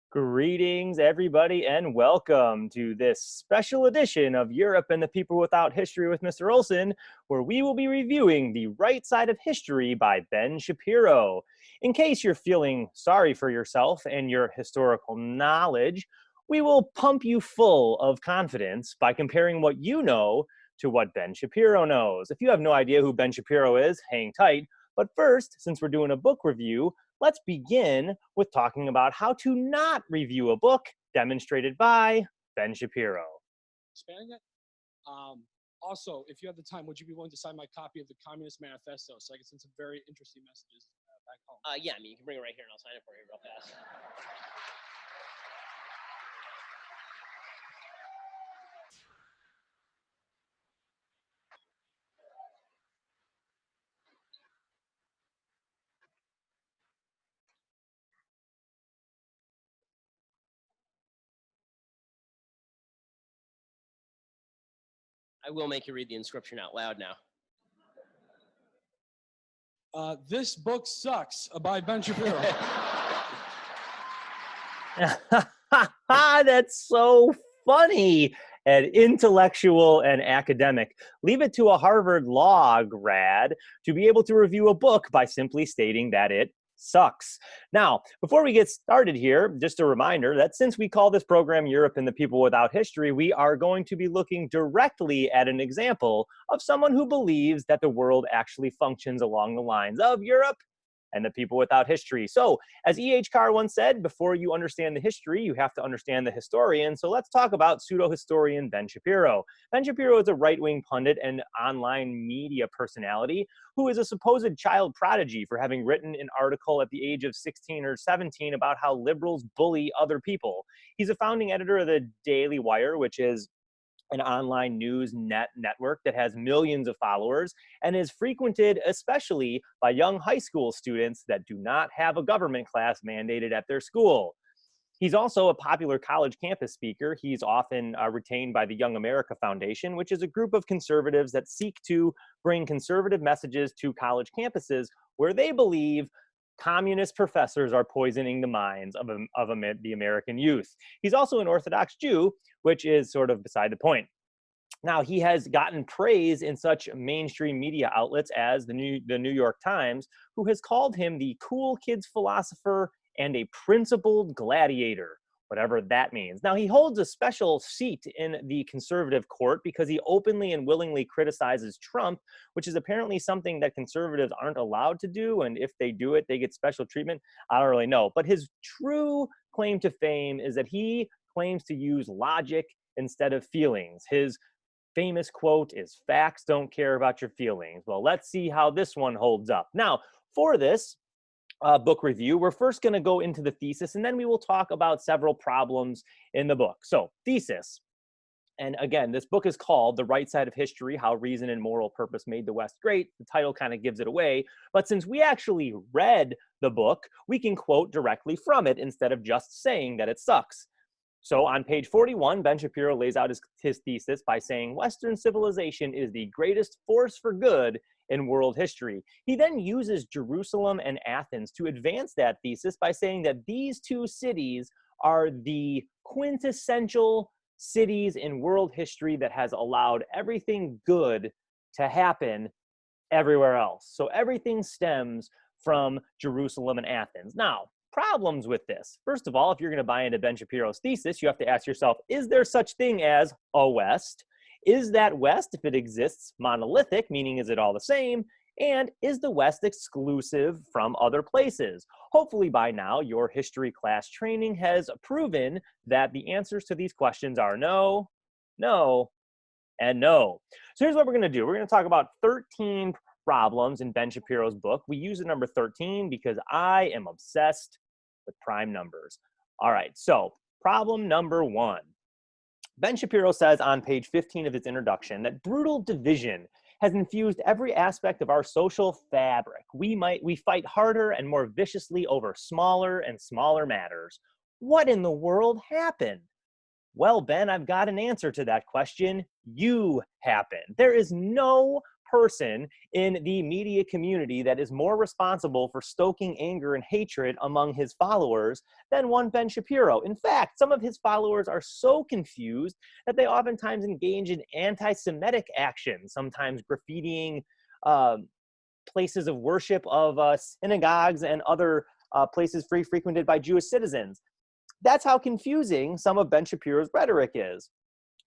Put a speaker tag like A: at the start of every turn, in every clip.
A: Greetings, everybody, and welcome to this special edition of Europe and the People Without History with Mr. Olson, where we will be reviewing The Right Side of History by Ben Shapiro. In case you're feeling sorry for yourself and your historical knowledge, we will pump you full of confidence by comparing what you know to what Ben Shapiro knows. If you have no idea who Ben Shapiro is, hang tight. But first, since we're doing a book review, let's begin with talking about how to not review a book demonstrated by Ben Shapiro.
B: Expanding it. Also, if you have the time, would you be willing to sign my copy of the Communist Manifesto so I can send some very interesting messages back home?
C: Yeah, I mean, you can bring it right here and I'll sign it for you real fast. I will make you read the inscription out loud now.
B: This book sucks by Ben Shapiro.
A: That's so funny and intellectual and academic. Leave it to a Harvard Law grad to be able to review a book by simply stating that it sucks. Now, before we get started here, just a reminder that since we call this program Europe and the People Without History, we are going to be looking directly at an example of someone who believes that the world actually functions along the lines of Europe and the people without history. So, as E.H. Carr once said, before you understand the history, you have to understand the historian. So let's talk about pseudo-historian Ben Shapiro. Ben Shapiro is a right-wing pundit and online media personality who is a supposed child prodigy for having written an article at the age of 16 or 17 about how liberals bully other people. He's a founding editor of the Daily Wire, which is an online news network that has millions of followers and is frequented especially by young high school students that do not have a government class mandated at their school. He's also a popular college campus speaker. He's often retained by the Young America Foundation, which is a group of conservatives that seek to bring conservative messages to college campuses where they believe communist professors are poisoning the minds of the American youth. He's also an Orthodox Jew, which is sort of beside the point. Now, he has gotten praise in such mainstream media outlets as the New York Times, who has called him the cool kids philosopher and a principled gladiator, whatever that means. Now, he holds a special seat in the conservative court because he openly and willingly criticizes Trump, which is apparently something that conservatives aren't allowed to do. And if they do it, they get special treatment. I don't really know. But his true claim to fame is that he claims to use logic instead of feelings. His famous quote is, "Facts don't care about your feelings." Well, let's see how this one holds up. Now, for this book review, we're first going to go into the thesis, and then we will talk about several problems in the book. So, thesis. And again, this book is called The Right Side of History, How Reason and Moral Purpose Made the West Great. The title kind of gives it away. But since we actually read the book, we can quote directly from it instead of just saying that it sucks. So on page 41, Ben Shapiro lays out his thesis by saying Western civilization is the greatest force for good in world history. He then uses Jerusalem and Athens to advance that thesis by saying that these two cities are the quintessential cities in world history that has allowed everything good to happen everywhere else. So everything stems from Jerusalem and Athens. Now, problems with this. First of all, if you're going to buy into Ben Shapiro's thesis, you have to ask yourself, is there such thing as a West? Is that West, if it exists, monolithic, meaning is it all the same? And is the West exclusive from other places? Hopefully by now, your history class training has proven that the answers to these questions are no, no, and no. So here's what we're going to do. We're going to talk about 13 problems in Ben Shapiro's book. We use the number 13 because I am obsessed with prime numbers. All right, so problem number 1. Ben Shapiro says on page 15 of his introduction that brutal division has infused every aspect of our social fabric. We fight harder and more viciously over smaller and smaller matters. What in the world happened? Well, Ben, I've got an answer to that question. You happened. There is no person in the media community that is more responsible for stoking anger and hatred among his followers than one Ben Shapiro. In fact, some of his followers are so confused that they oftentimes engage in anti-Semitic actions, sometimes graffitiing places of worship of synagogues and other places frequented by Jewish citizens. That's how confusing some of Ben Shapiro's rhetoric is.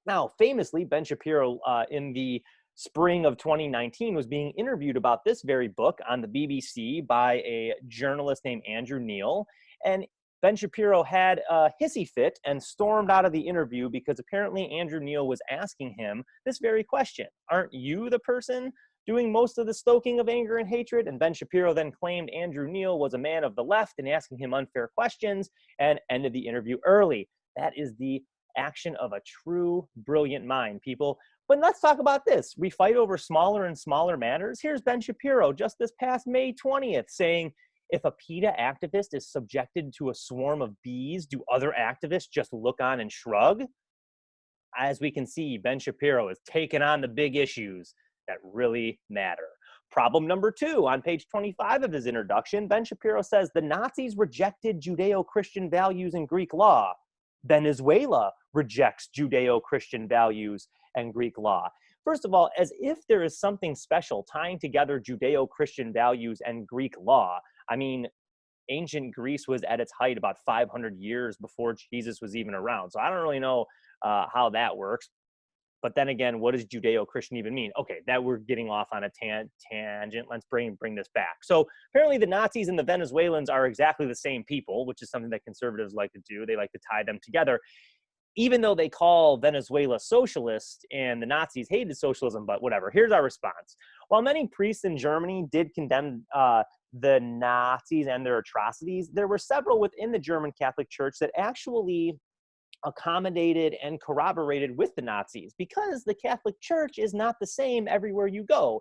A: Now, famously, Ben Shapiro in the spring of 2019 was being interviewed about this very book on the BBC by a journalist named Andrew Neil. And Ben Shapiro had a hissy fit and stormed out of the interview because apparently Andrew Neil was asking him this very question. Aren't you the person doing most of the stoking of anger and hatred? And Ben Shapiro then claimed Andrew Neil was a man of the left and asking him unfair questions and ended the interview early. That is the action of a true brilliant mind, people. But let's talk about this. We fight over smaller and smaller matters. Here's Ben Shapiro just this past May 20th saying, if a PETA activist is subjected to a swarm of bees, do other activists just look on and shrug? As we can see, Ben Shapiro is taking on the big issues that really matter. Problem number 2, on page 25 of his introduction, Ben Shapiro says the Nazis rejected Judeo-Christian values and Greek law. Venezuela rejects Judeo-Christian values and Greek law. First of all, as if there is something special tying together Judeo-Christian values and Greek law. I mean, ancient Greece was at its height about 500 years before Jesus was even around. So I don't really know how that works. But then again, what does Judeo-Christian even mean? Okay, that we're getting off on a tangent. Let's bring this back. So apparently the Nazis and the Venezuelans are exactly the same people, which is something that conservatives like to do. They like to tie them together, even though they call Venezuela socialist and the Nazis hated socialism, but whatever. Here's our response. While many priests in Germany did condemn the Nazis and their atrocities, there were several within the German Catholic Church that actually accommodated and corroborated with the Nazis, because the Catholic Church is not the same everywhere you go,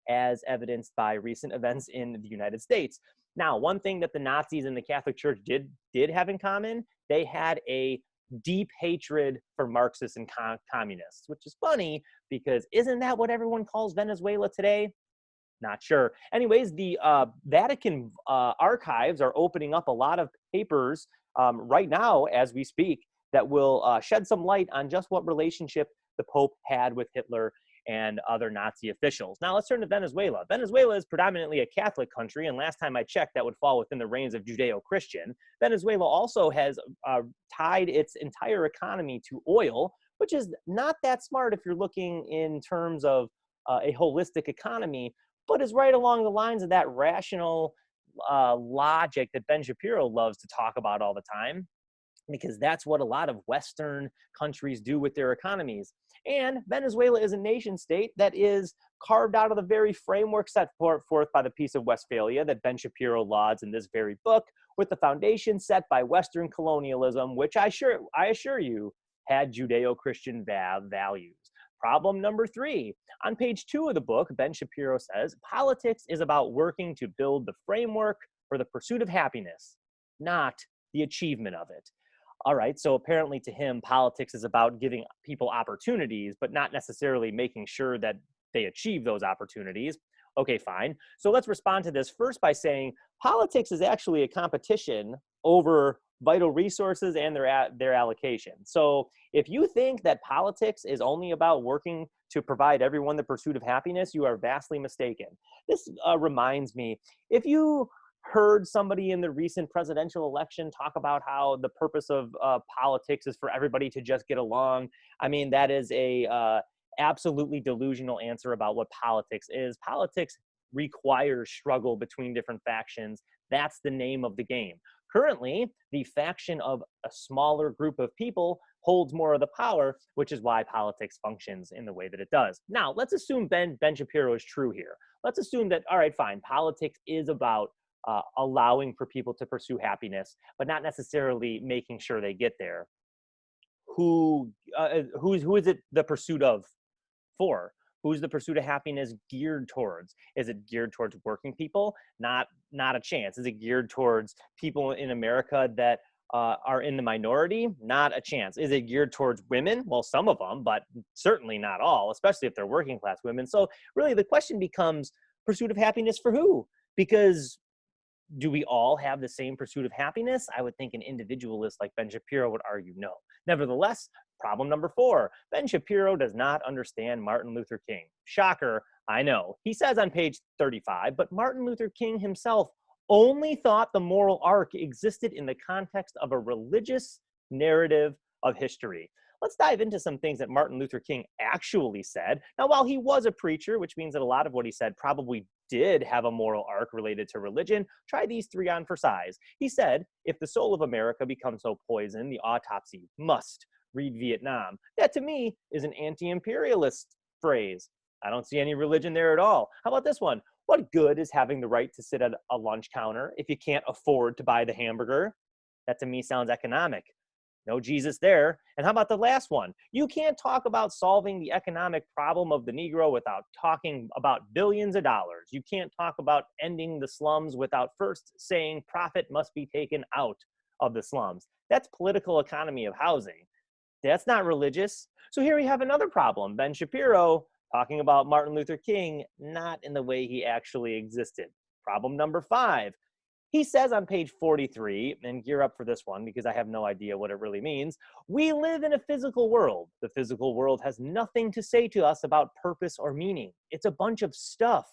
A: as evidenced by recent events in the United States. Now, one thing that the Nazis and the Catholic Church did have in common, they had a deep hatred for Marxists and communists, which is funny because isn't that what everyone calls Venezuela today? Not sure. Anyways, the Vatican archives are opening up a lot of papers right now as we speak that will shed some light on just what relationship the Pope had with Hitler and other Nazi officials. Now let's turn to Venezuela. Venezuela is predominantly a Catholic country, and last time I checked, that would fall within the reigns of Judeo-Christian. Venezuela also has tied its entire economy to oil, which is not that smart if you're looking in terms of a holistic economy, but is right along the lines of that rational logic that Ben Shapiro loves to talk about all the time, because that's what a lot of Western countries do with their economies. And Venezuela is a nation state that is carved out of the very framework set forth by the Peace of Westphalia that Ben Shapiro lauds in this very book, with the foundation set by Western colonialism, which I assure you had Judeo-Christian values. Problem number 3. On page 2 of the book, Ben Shapiro says, politics is about working to build the framework for the pursuit of happiness, not the achievement of it. All right, so apparently to him, politics is about giving people opportunities, but not necessarily making sure that they achieve those opportunities. Okay, fine. So let's respond to this first by saying politics is actually a competition over vital resources and their allocation. So if you think that politics is only about working to provide everyone the pursuit of happiness, you are vastly mistaken. This reminds me, if you heard somebody in the recent presidential election talk about how the purpose of politics is for everybody to just get along, I mean, that is a absolutely delusional answer about what politics is. Politics requires struggle between different factions. That's the name of the game. Currently, the faction of a smaller group of people holds more of the power, which is why politics functions in the way that it does. Now, let's assume Ben Shapiro is true here. Let's assume that, all right, fine, politics is about allowing for people to pursue happiness, but not necessarily making sure they get there. Who is it the pursuit of for? Who's the pursuit of happiness geared towards? Is it geared towards working people? Not a chance. Is it geared towards people in America that are in the minority? Not a chance. Is it geared towards women? Well, some of them, but certainly not all, especially if they're working class women. So really the question becomes, pursuit of happiness for who? Because do we all have the same pursuit of happiness? I would think an individualist like Ben Shapiro would argue no. Nevertheless, problem number 4, Ben Shapiro does not understand Martin Luther King. Shocker, I know. He says on page 35, but Martin Luther King himself only thought the moral arc existed in the context of a religious narrative of history. Let's dive into some things that Martin Luther King actually said. Now, while he was a preacher, which means that a lot of what he said probably did have a moral arc related to religion, try these 3 on for size. He said, if the soul of America becomes so poisoned, the autopsy must read Vietnam. That to me is an anti-imperialist phrase. I don't see any religion there at all. How about this one? What good is having the right to sit at a lunch counter if you can't afford to buy the hamburger? That to me sounds economic. No Jesus there. And how about the last one? You can't talk about solving the economic problem of the Negro without talking about billions of dollars. You can't talk about ending the slums without first saying profit must be taken out of the slums. That's political economy of housing. That's not religious. So here we have another problem. Ben Shapiro talking about Martin Luther King, not in the way he actually existed. Problem number 5. He says on page 43, and gear up for this one because I have no idea what it really means, we live in a physical world. The physical world has nothing to say to us about purpose or meaning. It's a bunch of stuff.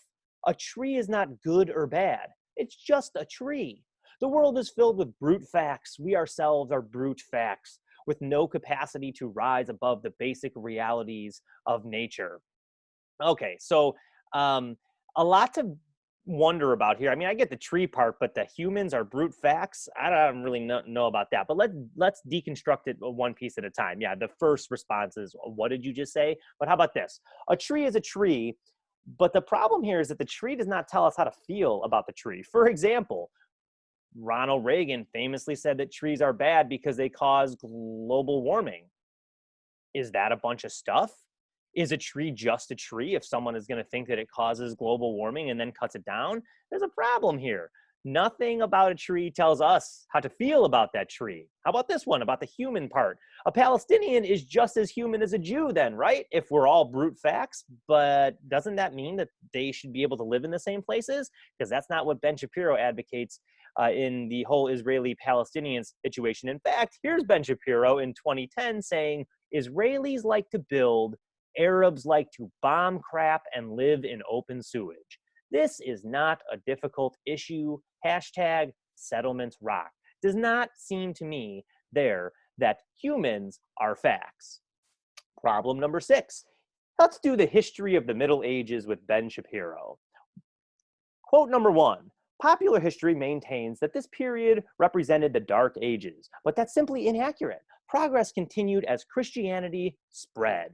A: A tree is not good or bad. It's just a tree. The world is filled with brute facts. We ourselves are brute facts with no capacity to rise above the basic realities of nature. Okay, so a lot to wonder about here. I mean, I get the tree part, but the humans are brute facts. I don't really know about that. But let's deconstruct it one piece at a time. Yeah, the first response is, what did you just say? But how about this? A tree is a tree, but the problem here is that the tree does not tell us how to feel about the tree. For example, Ronald Reagan famously said that trees are bad because they cause global warming. Is that a bunch of stuff? Is a tree just a tree if someone is going to think that it causes global warming and then cuts it down? There's a problem here. Nothing about a tree tells us how to feel about that tree. How about this one, about the human part? A Palestinian is just as human as a Jew then, right? If we're all brute facts, but doesn't that mean that they should be able to live in the same places? Because that's not what Ben Shapiro advocates in the whole Israeli-Palestinian situation. In fact, here's Ben Shapiro in 2010 saying, Israelis like to build, Arabs like to bomb crap and live in open sewage. This is not a difficult issue. Hashtag settlements rock. Does not seem to me there that humans are facts. Problem number 6. Let's do the history of the Middle Ages with Ben Shapiro. Quote number 1. Popular history maintains that this period represented the Dark Ages, but that's simply inaccurate. Progress continued as Christianity spread.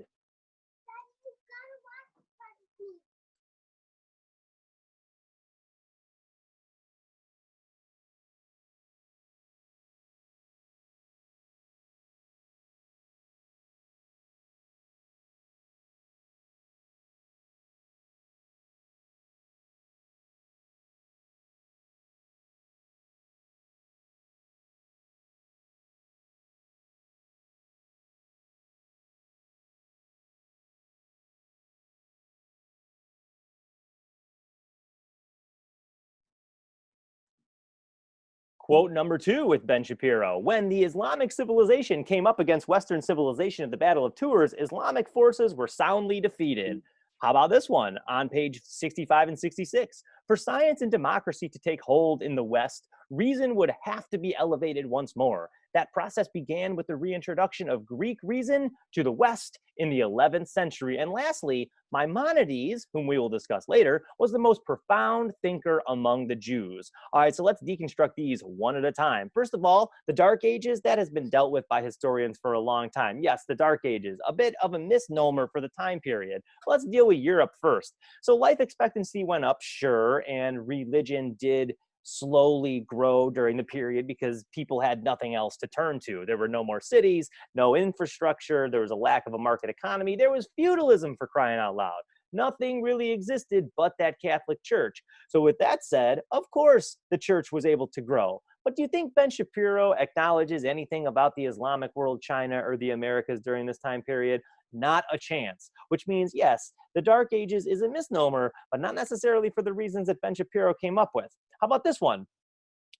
A: Quote number 2 with Ben Shapiro. When the Islamic civilization came up against Western civilization at the Battle of Tours, Islamic forces were soundly defeated. How about this one on page 65 and 66? For science and democracy to take hold in the West, reason would have to be elevated once more. That process began with the reintroduction of Greek reason to the West in the 11th century. And lastly, Maimonides, whom we will discuss later, was the most profound thinker among the Jews. All right, so let's deconstruct these one at a time. First of all, the Dark Ages, that has been dealt with by historians for a long time. Yes, the Dark Ages, a bit of a misnomer for the time period. Let's deal with Europe first. So life expectancy went up, sure, and religion did slowly grow during the period because people had nothing else to turn to. There were no more cities, no infrastructure, there was a lack of a market economy, there was feudalism for crying out loud. Nothing really existed but that Catholic Church. So with that said, of course the church was able to grow. But do you think Ben Shapiro acknowledges anything about the Islamic world, China, or the Americas during this time period? Not a chance. Which means, yes, the Dark Ages is a misnomer, but not necessarily for the reasons that Ben Shapiro came up with. How about this one?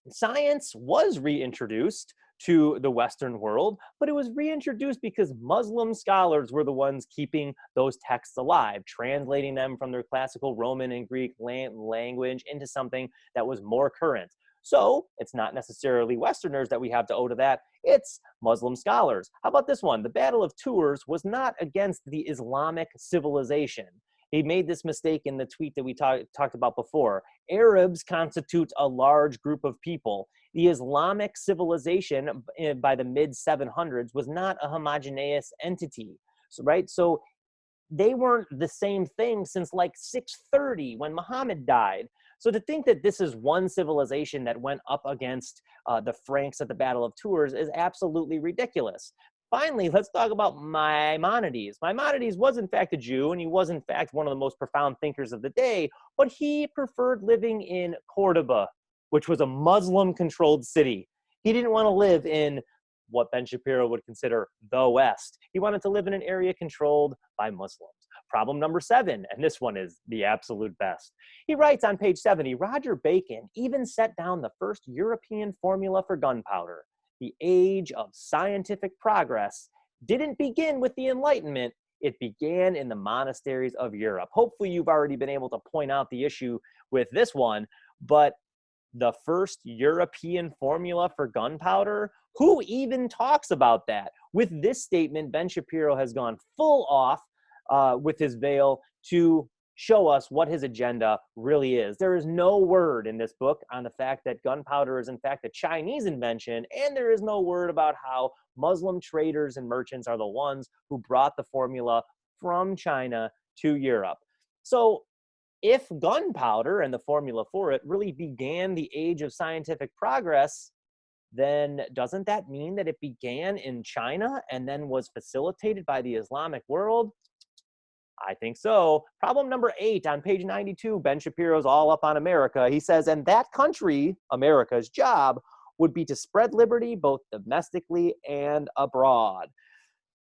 A: Science was reintroduced to the Western world, but it was reintroduced because Muslim scholars were the ones keeping those texts alive, translating them from their classical Roman and Greek language into something that was more current. So it's not necessarily Westerners that we have to owe to that, it's Muslim scholars. How about this one? The Battle of Tours was not against the Islamic civilization. He made this mistake in the tweet that we talked about before. Arabs constitute a large group of people. The Islamic civilization by the mid 700s was not a homogeneous entity. So they weren't the same thing since like 630 when Muhammad died. So to think that this is one civilization that went up against the Franks at the Battle of Tours is absolutely ridiculous. Finally, let's talk about Maimonides. Maimonides was in fact a Jew, and he was in fact one of the most profound thinkers of the day, but he preferred living in Cordoba, which was a Muslim-controlled city. He didn't want to live in what Ben Shapiro would consider the West. He wanted to live in an area controlled by Muslims. Problem number 7, and this one is the absolute best. He writes on page 70, Roger Bacon even set down the first European formula for gunpowder. The age of scientific progress didn't begin with the Enlightenment, it began in the monasteries of Europe. Hopefully you've already been able to point out the issue with this one, but the first European formula for gunpowder, who even talks about that? With this statement, Ben Shapiro has gone full off with his veil to show us what his agenda really is. There is no word in this book on the fact that gunpowder is in fact a Chinese invention, and there is no word about how Muslim traders and merchants are the ones who brought the formula from China to Europe. So if gunpowder and the formula for it really began the age of scientific progress, then doesn't that mean that it began in China and then was facilitated by the Islamic world? I think so. Problem number 8 on page 92, Ben Shapiro's all up on America. He says, and that country, America's job, would be to spread liberty both domestically and abroad.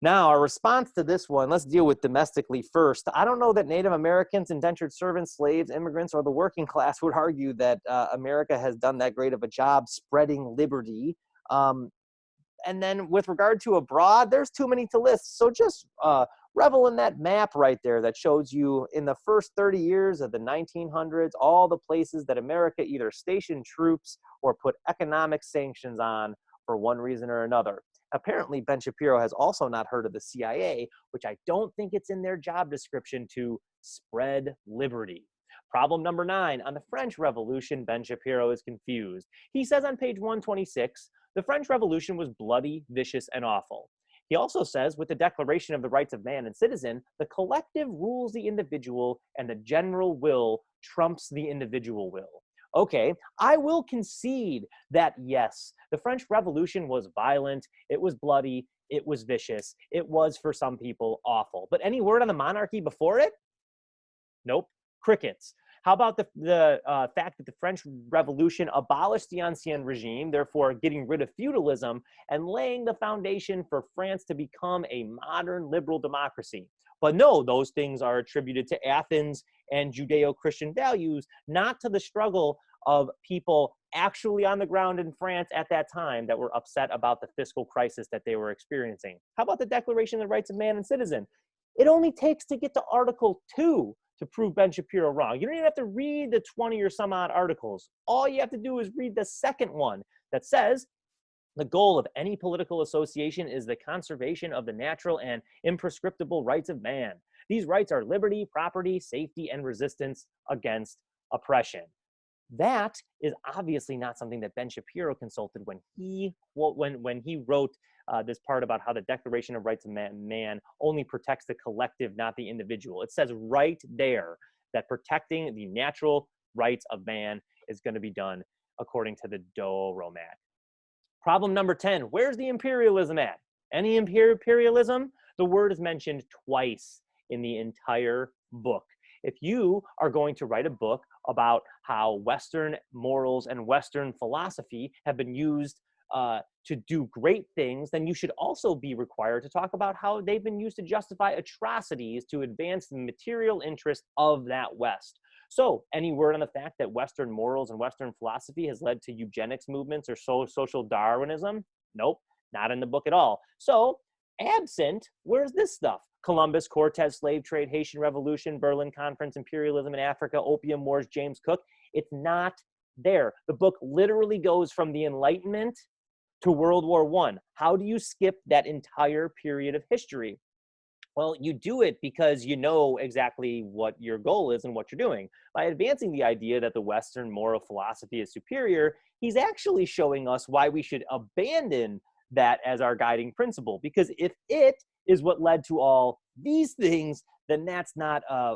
A: Now, our response to this one, let's deal with domestically first. I don't know that Native Americans, indentured servants, slaves, immigrants, or the working class would argue that America has done that great of a job spreading liberty. And then with regard to abroad, there's too many to list. So just revel in that map right there that shows you in the first 30 years of the 1900s, all the places that America either stationed troops or put economic sanctions on for one reason or another. Apparently, Ben Shapiro has also not heard of the CIA, which I don't think it's in their job description to spread liberty. Problem number 9, on the French Revolution, Ben Shapiro is confused. He says on page 126, the French Revolution was bloody, vicious, and awful. He also says, with the Declaration of the Rights of Man and Citizen, the collective rules the individual and the general will trumps the individual will. Okay, I will concede that yes, the French Revolution was violent, it was bloody, it was vicious, it was for some people awful. But any word on the monarchy before it? Nope, crickets. How about the fact that the French Revolution abolished the Ancien regime, therefore getting rid of feudalism and laying the foundation for France to become a modern liberal democracy? But no, those things are attributed to Athens and Judeo-Christian values, not to the struggle of people actually on the ground in France at that time that were upset about the fiscal crisis that they were experiencing. How about the Declaration of the Rights of Man and Citizen? It only takes to get to Article 2 to prove Ben Shapiro wrong. You don't even have to read the 20 or some odd articles. All you have to do is read the second one that says, the goal of any political association is the conservation of the natural and imprescriptible rights of man. These rights are liberty, property, safety, and resistance against oppression. That is obviously not something that Ben Shapiro consulted when he wrote this part about how the Declaration of Rights of Man only protects the collective, not the individual. It says right there that protecting the natural rights of man is going to be done according to the Doromac. Problem number 10, where's the imperialism at? Any imperialism? The word is mentioned twice in the entire book. If you are going to write a book about how Western morals and Western philosophy have been used to do great things, then you should also be required to talk about how they've been used to justify atrocities to advance the material interest of that West. So, any word on the fact that Western morals and Western philosophy has led to eugenics movements or social Darwinism? Nope, not in the book at all. So, absent, where's this stuff? Columbus, Cortez, slave trade, Haitian Revolution, Berlin Conference, imperialism in Africa, opium wars, James Cook. It's not there. The book literally goes from the Enlightenment to World War I. How do you skip that entire period of history? Well, you do it because you know exactly what your goal is and what you're doing. By advancing the idea that the Western moral philosophy is superior, he's actually showing us why we should abandon that as our guiding principle. Because if it is what led to all these things, then that's not a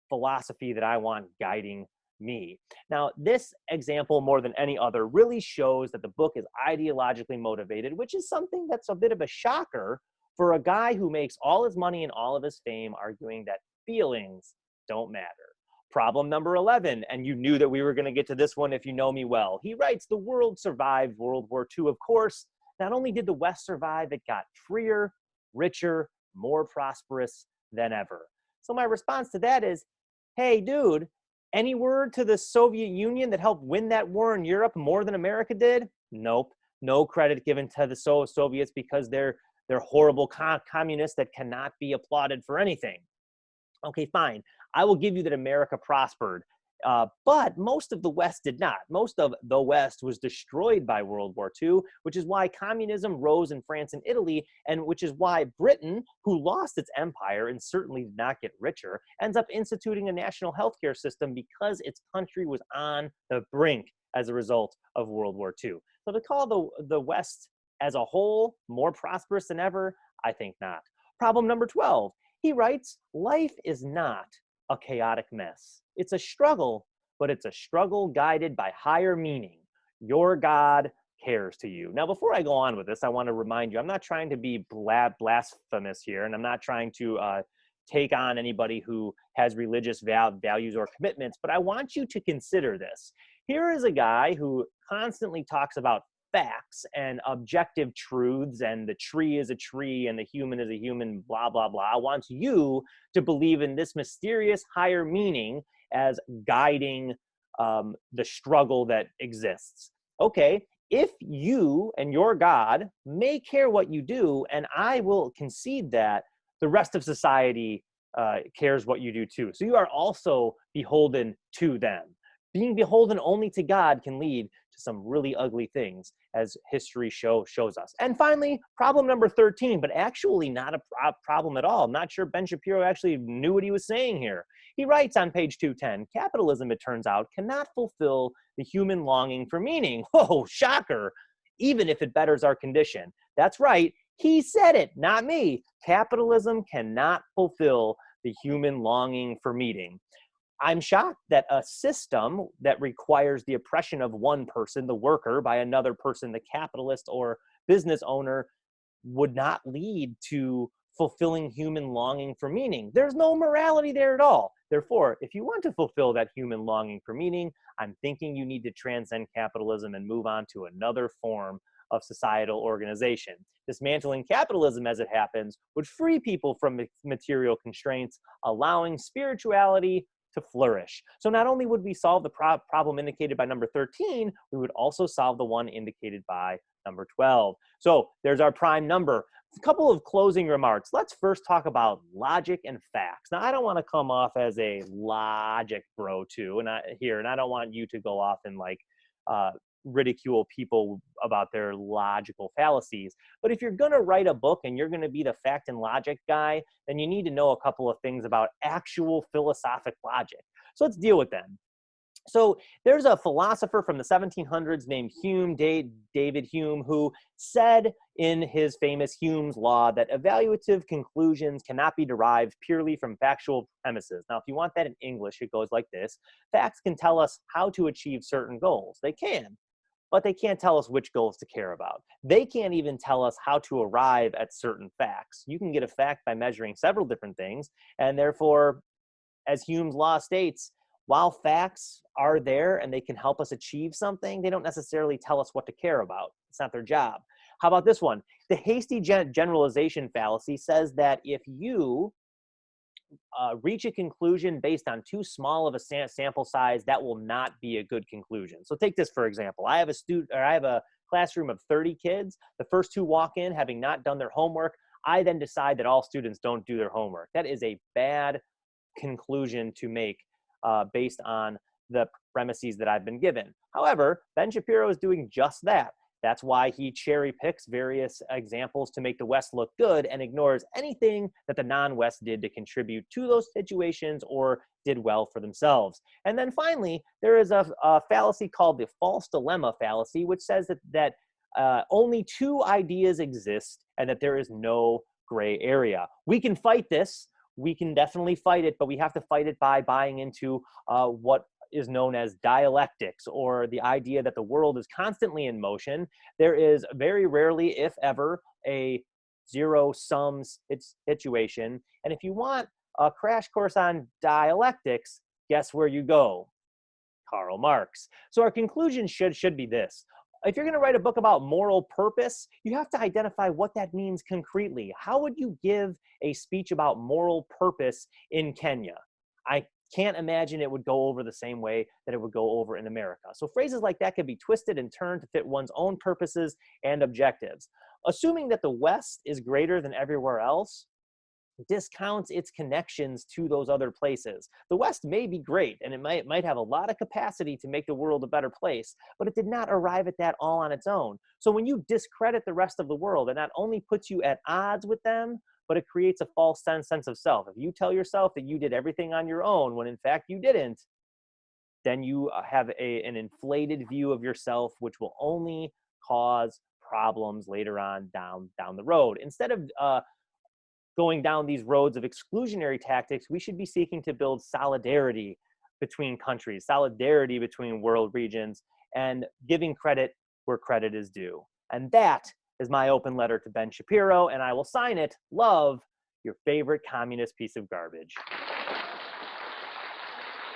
A: philosophy that I want guiding me. Now, this example, more than any other, really shows that the book is ideologically motivated, which is something that's a bit of a shocker for a guy who makes all his money and all of his fame arguing that feelings don't matter. Problem number 11, and you knew that we were going to get to this one if you know me well. He writes, the world survived World War II, of course. Not only did the West survive, it got freer, richer, more prosperous than ever. So my response to that is, hey, dude, any word to the Soviet Union that helped win that war in Europe more than America did? Nope. No credit given to the Soviets because they're horrible communists that cannot be applauded for anything. Okay, fine. I will give you that America prospered. But most of the West did not. Most of the West was destroyed by World War II, which is why communism rose in France and Italy, and which is why Britain, who lost its empire and certainly did not get richer, ends up instituting a national healthcare system because its country was on the brink as a result of World War II. So to call the West as a whole more prosperous than ever, I think not. Problem number 12, he writes, life is not a chaotic mess. It's a struggle, but it's a struggle guided by higher meaning. Your God cares to you. Now, before I go on with this, I want to remind you, I'm not trying to be blasphemous here, and I'm not trying to take on anybody who has religious values or commitments, but I want you to consider this. Here is a guy who constantly talks about facts and objective truths, and the tree is a tree and the human is a human, blah, blah, blah. I want you to believe in this mysterious higher meaning as guiding the struggle that exists. Okay, if you and your God may care what you do, and I will concede that, the rest of society cares what you do too. So you are also beholden to them. Being beholden only to God can lead to some really ugly things, as history shows us. And finally, problem number 13, but actually not a problem at all. I'm not sure Ben Shapiro actually knew what he was saying here. He writes on page 210, capitalism, it turns out, cannot fulfill the human longing for meaning. Whoa, shocker, even if it betters our condition. That's right, he said it, not me. Capitalism cannot fulfill the human longing for meaning. I'm shocked that a system that requires the oppression of one person, the worker, by another person, the capitalist or business owner, would not lead to fulfilling human longing for meaning. There's no morality there at all. Therefore, if you want to fulfill that human longing for meaning, I'm thinking you need to transcend capitalism and move on to another form of societal organization. Dismantling capitalism as it happens would free people from material constraints, allowing spirituality to flourish. So not only would we solve the problem indicated by number 13, we would also solve the one indicated by number 12. So there's our prime number. A couple of closing remarks. Let's first talk about logic and facts. Now, I don't want to come off as a logic bro too, and I don't want you to go off and like ridicule people about their logical fallacies. But if you're going to write a book and you're going to be the fact and logic guy, then you need to know a couple of things about actual philosophic logic. So let's deal with them. So there's a philosopher from the 1700s named Hume, David Hume, who said in his famous Hume's Law that evaluative conclusions cannot be derived purely from factual premises. Now, if you want that in English, it goes like this. Facts can tell us how to achieve certain goals. They can, but they can't tell us which goals to care about. They can't even tell us how to arrive at certain facts. You can get a fact by measuring several different things, and therefore, as Hume's law states, while facts are there and they can help us achieve something, they don't necessarily tell us what to care about. It's not their job. How about this one? The hasty generalization fallacy says that if you reach a conclusion based on too small of a sample size, that will not be a good conclusion. So take this for example. I have a classroom of 30 kids. The first 2 walk in having not done their homework. I then decide that all students don't do their homework. That is a bad conclusion to make based on the premises that I've been given. However, Ben Shapiro is doing just that. That's why he cherry picks various examples to make the West look good and ignores anything that the non-West did to contribute to those situations or did well for themselves. And then finally, there is a fallacy called the false dilemma fallacy, which says that only 2 ideas exist and that there is no gray area. We can fight this. We can definitely fight it, but we have to fight it by buying into what is known as dialectics, or the idea that the world is constantly in motion. There is very rarely, if ever, a zero-sum situation. And if you want a crash course on dialectics, guess where you go? Karl Marx. So our conclusion should be this. If you're going to write a book about moral purpose, you have to identify what that means concretely. How would you give a speech about moral purpose in Kenya? I can't imagine it would go over the same way that it would go over in America. So phrases like that can be twisted and turned to fit one's own purposes and objectives. Assuming that the West is greater than everywhere else discounts its connections to those other places. The West may be great, and it might have a lot of capacity to make the world a better place, but it did not arrive at that all on its own. So when you discredit the rest of the world, it not only puts you at odds with them, but it creates a false sense of self. If you tell yourself that you did everything on your own, when in fact you didn't, then you have an inflated view of yourself, which will only cause problems later on down the road. Instead of going down these roads of exclusionary tactics, we should be seeking to build solidarity between countries, solidarity between world regions, and giving credit where credit is due. And that is my open letter to Ben Shapiro, and I will sign it, love, your favorite communist piece of garbage.